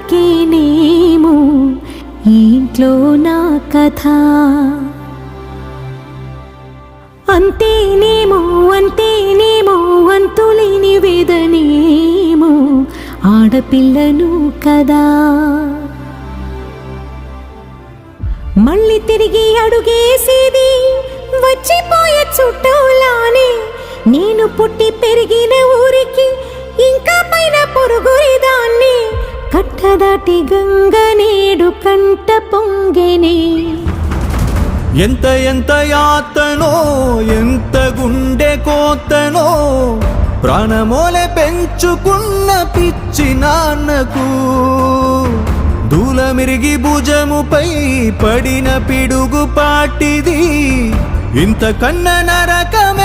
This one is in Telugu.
నాకేనేమో ఈ ఇంట్లో నా కథ. అంతేనేమో అంతేనేమో అంతులేని వేదనేమో ఆడపిల్లను కదా. మళ్ళీ తిరిగి అడుగేసేది వచ్చిపోయే చుట్టూలానే. నేను పుట్టి పెరిగిన ఊరికి ఇంకా పైన పొరుగురిదాన్ని. కట్టదాటి గంగ నేడు కంట పొంగెనే. ఎంత ఎంత యాతనో ఎంత గుండె కోతనో ప్రాణమోలే పెంచుకున్న పిచ్చి నాన్నకు. దూలమిరిగి భుజముపై పడిన పిడుగు పాటిది ఇంతకన్నా నరకం